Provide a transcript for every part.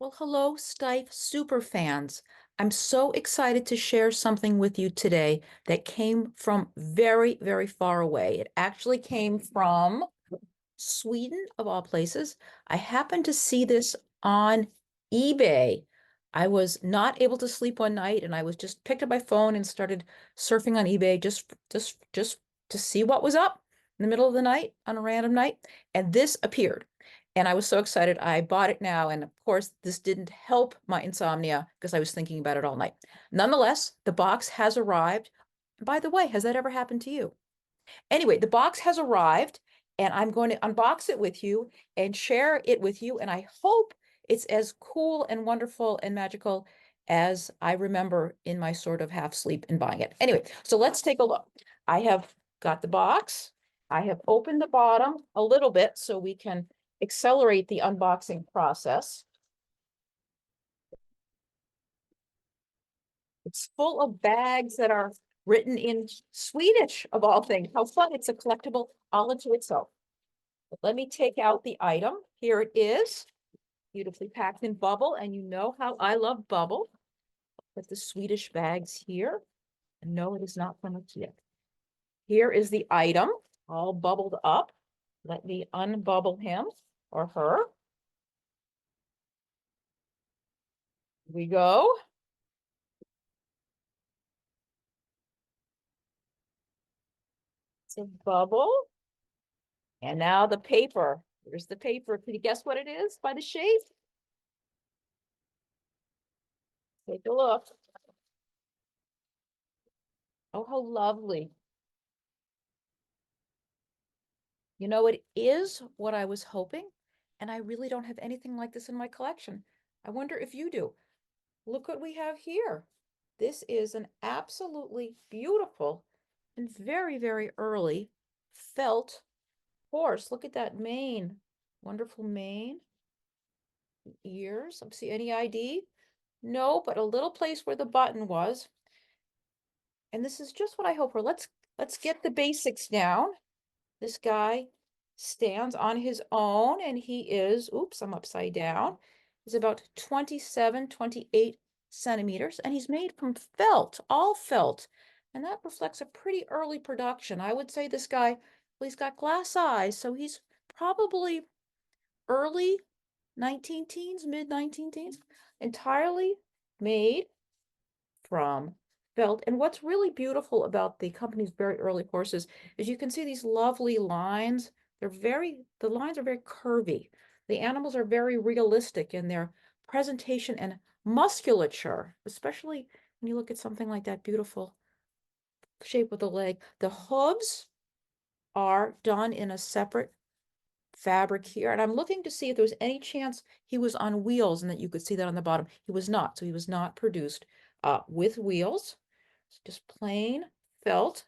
Well, hello, Steiff super fans. I'm so excited to share something with you today that came from very, very far away. It actually came from Sweden, of all places. I happened to see this on eBay. I was not able to sleep one night, and I was just picked up my phone and started surfing on eBay just to see what was up in the middle of the night on a random night. And this appeared. And I was so excited. I bought it now. And of course, this didn't help my insomnia because I was thinking about it all night. Nonetheless, the box has arrived. By the way, has that ever happened to you? Anyway, the box has arrived and I'm going to unbox it with you and share it with you. And I hope it's as cool and wonderful and magical as I remember in my sort of half sleep in buying it. Anyway, so let's take a look. I have got the box. I have opened the bottom a little bit so we can accelerate the unboxing process. It's full of bags that are written in Swedish, of all things. How fun. It's a collectible all into itself. But let me take out the item. Here it is, beautifully packed in bubble. And you know how I love bubble. Put the Swedish bags here. And no, it is not from IKEA. Here is the item, all bubbled up. Let me unbubble him or her. Here we go. It's a bubble. And now the paper. Here's the paper. Can you guess what it is by the shape? Take a look. Oh, how lovely. You know, it is what I was hoping, and I really don't have anything like this in my collection. I wonder if you do. Look what we have here. This is an absolutely beautiful and very, very early felt horse. Look at that mane. Wonderful mane. Ears. See any ID? No, but a little place where the button was. And this is just what I hope for. Let's get the basics down. This guy stands on his own and he is, oops, I'm upside down. He's about 27, 28 centimeters and he's made from felt, all felt. And that reflects a pretty early production. I would say this guy, well, he's got glass eyes, so he's probably early 19 teens, mid 19 teens, entirely made from felt. And what's really beautiful about the company's very early horses is you can see these lovely lines. The lines are very curvy. The animals are very realistic in their presentation and musculature, especially when you look at something like that beautiful shape of the leg. The hooves are done in a separate fabric here. And I'm looking to see if there was any chance he was on wheels and that you could see that on the bottom. He was not. So he was not produced with wheels. It's just plain felt.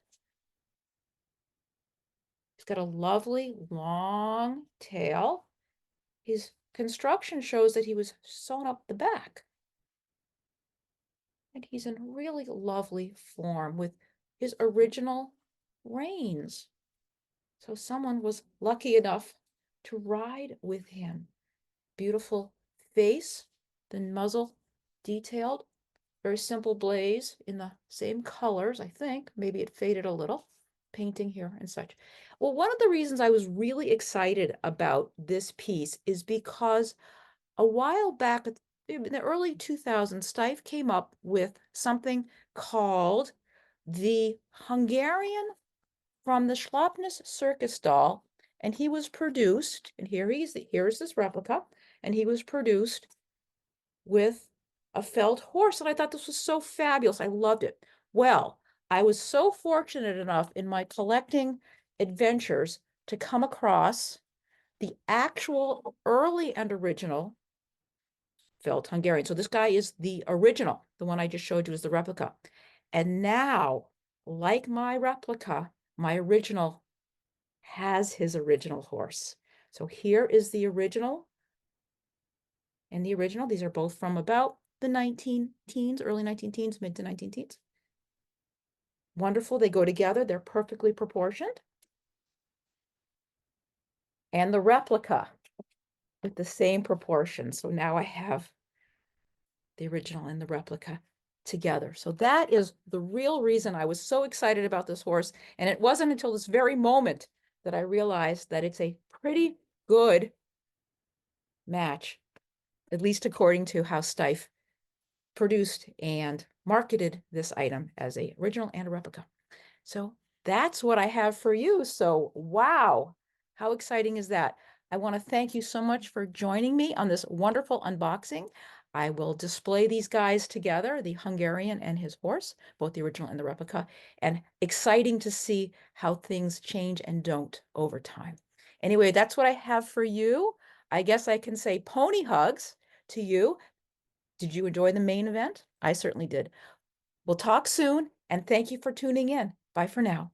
He's got a lovely long tail. His construction shows that he was sewn up the back. And he's in really lovely form with his original reins. So someone was lucky enough to ride with him. Beautiful face, the muzzle detailed, very simple blaze in the same colors, I think. Maybe it faded a little, painting here and such. Well, one of the reasons I was really excited about this piece is because a while back in the early 2000s, Steiff came up with something called the Hungarian from the Schlappness circus doll, and he was produced, and here's this replica, and he was produced with a felt horse. And I thought this was so fabulous. I loved it. Well, I was so fortunate enough in my collecting adventures to come across the actual early and original felt Hungarian. So this guy is the original. The one I just showed you is the replica. And now, like my replica, my original has his original horse. So here is the original and the original. These are both from about the 19 teens, early 19 teens, mid to 19 teens. Wonderful. They go together. They're perfectly proportioned. And the replica with the same proportions. So now I have the original and the replica together. So that is the real reason I was so excited about this horse. And it wasn't until this very moment that I realized that it's a pretty good match, at least according to how Steiff produced and marketed this item as a original and a replica. So that's what I have for you. So wow, how exciting is that? I want to thank you so much for joining me on this wonderful unboxing. I will display these guys together, the Hungarian and his horse, both the original and the replica, and exciting to see how things change and don't over time. Anyway, that's what I have for you. I guess I can say pony hugs to you. Did you enjoy the main event? I certainly did. We'll talk soon, and thank you for tuning in. Bye for now.